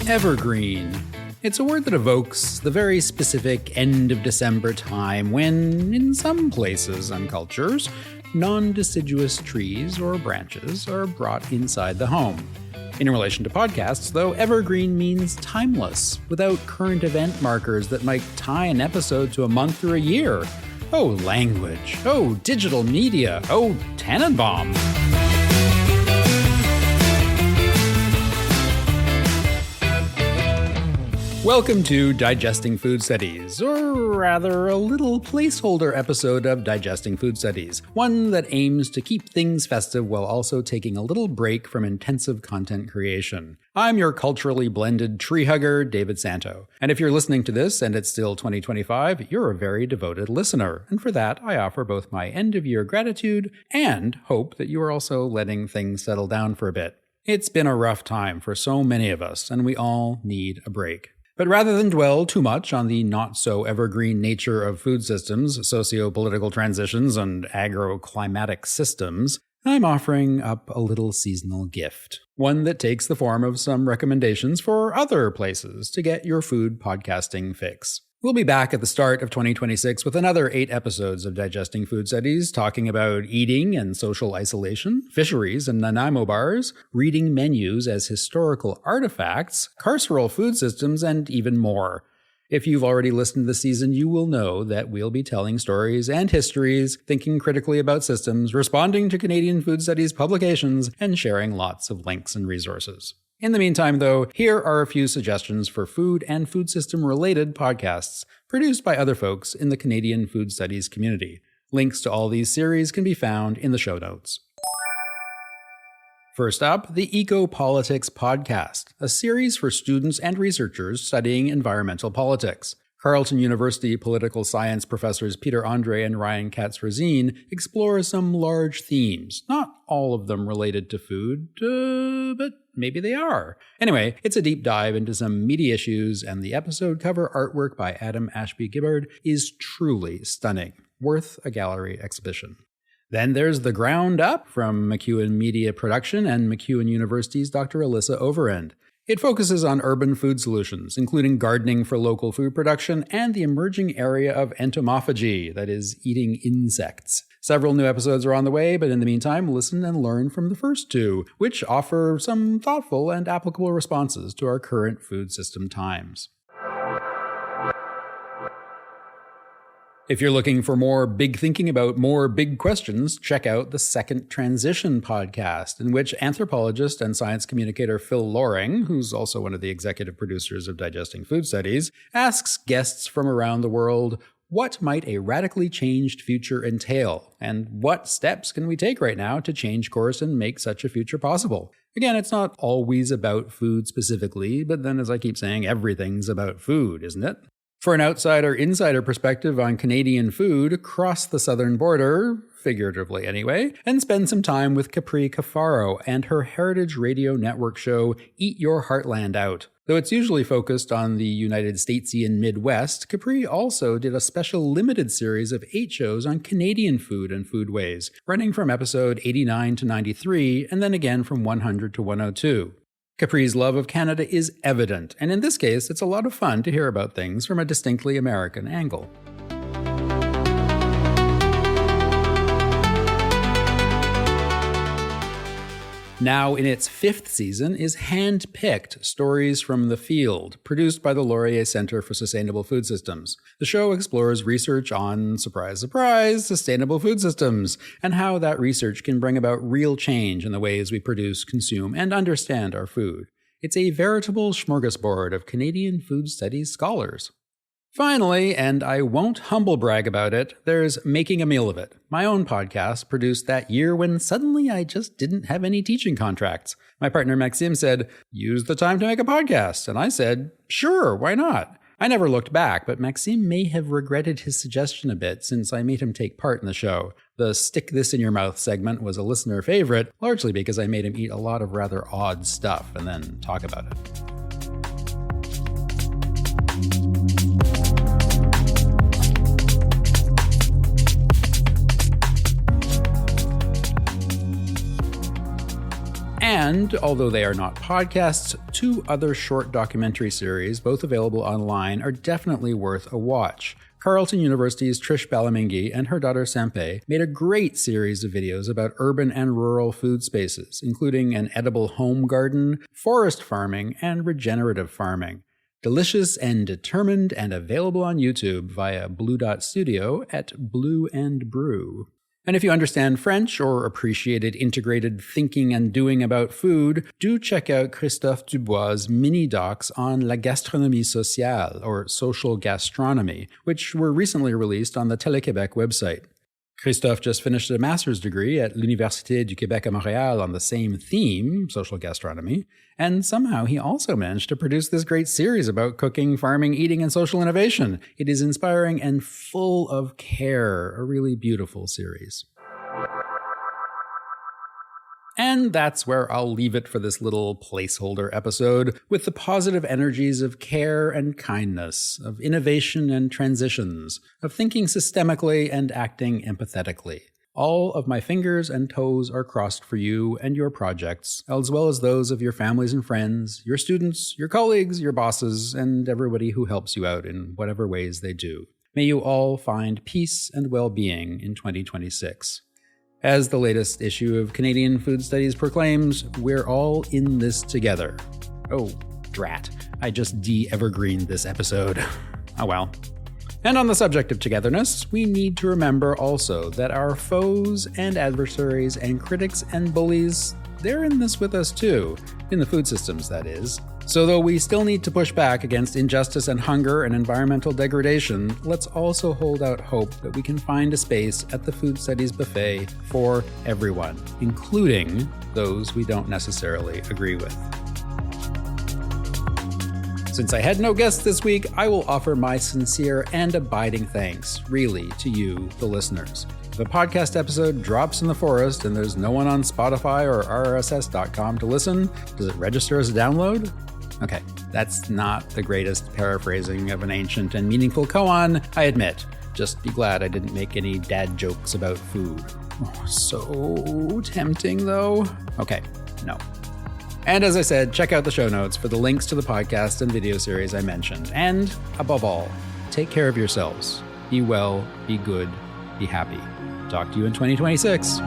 Evergreen. It's a word that evokes the very specific end of December time when, in some places and cultures, non-deciduous trees or branches are brought inside the home. In relation to podcasts, though, evergreen means timeless, without current event markers that might tie an episode to a month or a year. Oh, language. Oh, digital media. Oh, Tannenbaum. Welcome to Digesting Food Studies, or rather a little placeholder episode of Digesting Food Studies, one that aims to keep things festive while also taking a little break from intensive content creation. I'm your culturally blended tree hugger, David Szanto, and if you're listening to this and it's still 2025, you're a very devoted listener, and for that I offer both my end-of-year gratitude and hope that you are also letting things settle down for a bit. It's been a rough time for so many of us, and we all need a break. But rather than dwell too much on the not-so-evergreen nature of food systems, socio-political transitions, and agroclimatic systems, I'm offering up a little seasonal gift. One that takes the form of some recommendations for other places to get your food podcasting fix. We'll be back at the start of 2026 with another 8 episodes of Digesting Food Studies talking about eating and social isolation, fisheries and Nanaimo bars, reading menus as historical artifacts, carceral food systems, and even more. If you've already listened this season, you will know that we'll be telling stories and histories, thinking critically about systems, responding to Canadian food studies publications, and sharing lots of links and resources. In the meantime, though, here are a few suggestions for food and food system-related podcasts produced by other folks in the Canadian food studies community. Links to all these series can be found in the show notes. First up, the Ecopolitics Podcast, a series for students and researchers studying environmental politics. Carleton University political science professors Peter Andre and Ryan Katz-Rosine explore some large themes, not all of them related to food, but maybe they are. Anyway, it's a deep dive into some meaty issues, and the episode cover artwork by Adam Ashby-Gibbard is truly stunning, worth a gallery exhibition. Then there's The Ground Up from MacEwan Media Production and MacEwan University's Dr. Alyssa Overend. It focuses on urban food solutions, including gardening for local food production and the emerging area of entomophagy, that is, eating insects. Several new episodes are on the way, but in the meantime, listen and learn from the first 2, which offer some thoughtful and applicable responses to our current food system times. If you're looking for more big thinking about more big questions, check out the Second Transition podcast, in which anthropologist and science communicator Phil Loring, who's also one of the executive producers of Digesting Food Studies, asks guests from around the world, what might a radically changed future entail? And what steps can we take right now to change course and make such a future possible? Again, it's not always about food specifically, but then as I keep saying, everything's about food, isn't it? For an outsider-insider perspective on Canadian food, cross the southern border, figuratively anyway, and spend some time with Capri Cafaro and her Heritage Radio Network show, Eat Your Heartland Out. Though it's usually focused on the United Statesian Midwest, Capri also did a special limited series of 8 shows on Canadian food and foodways, running from episode 89 to 93, and then again from 100 to 102. Capri's love of Canada is evident, and in this case, it's a lot of fun to hear about things from a distinctly American angle. Now in its 5th season is Handpicked, Stories from the Field, produced by the Laurier Centre for Sustainable Food Systems. The show explores research on, surprise, surprise, sustainable food systems, and how that research can bring about real change in the ways we produce, consume, and understand our food. It's a veritable smorgasbord of Canadian food studies scholars. Finally, and I won't humble brag about it, there's Making a Meal of It, my own podcast produced that year when suddenly I just didn't have any teaching contracts. My partner Maxime said, use the time to make a podcast, and I said, sure, why not? I never looked back, but Maxime may have regretted his suggestion a bit since I made him take part in the show. The Stick This in Your Mouth segment was a listener favorite, largely because I made him eat a lot of rather odd stuff and then talk about it. And although they are not podcasts, 2 other short documentary series, both available online, are definitely worth a watch. Carleton University's Trish Balamingi and her daughter Sempe made a great series of videos about urban and rural food spaces, including an edible home garden, forest farming, and regenerative farming. Delicious and determined, and available on YouTube via bluedotstudio at Blue and Brew. And if you understand French or appreciated integrated thinking and doing about food, do check out Christophe Dubois' mini-docs on La Gastronomie sociale, or social gastronomy, which were recently released on the Télé-Québec website. Christophe just finished a master's degree at l'Université du Québec à Montréal on the same theme, social gastronomy, and somehow he also managed to produce this great series about cooking, farming, eating, and social innovation. It is inspiring and full of care, a really beautiful series. And that's where I'll leave it for this little placeholder episode, with the positive energies of care and kindness, of innovation and transitions, of thinking systemically and acting empathetically. All of my fingers and toes are crossed for you and your projects, as well as those of your families and friends, your students, your colleagues, your bosses, and everybody who helps you out in whatever ways they do. May you all find peace and well-being in 2026. As the latest issue of Canadian Food Studies proclaims, we're all in this together. Oh, drat. I just de-evergreened this episode. Oh well. And on the subject of togetherness, we need to remember also that our foes and adversaries and critics and bullies, they're in this with us too. In the food systems, that is. So though we still need to push back against injustice and hunger and environmental degradation, let's also hold out hope that we can find a space at the Food Studies buffet for everyone, including those we don't necessarily agree with. Since I had no guests this week, I will offer my sincere and abiding thanks, really, to you, the listeners. If a podcast episode drops in the forest and there's no one on Spotify or RSS.com to listen, does it register as a download? Okay, that's not the greatest paraphrasing of an ancient and meaningful koan, I admit. Just be glad I didn't make any dad jokes about food. Oh, so tempting, though. Okay, no. And as I said, check out the show notes for the links to the podcast and video series I mentioned. And, above all, take care of yourselves. Be well, be good, be happy. Talk to you in 2026.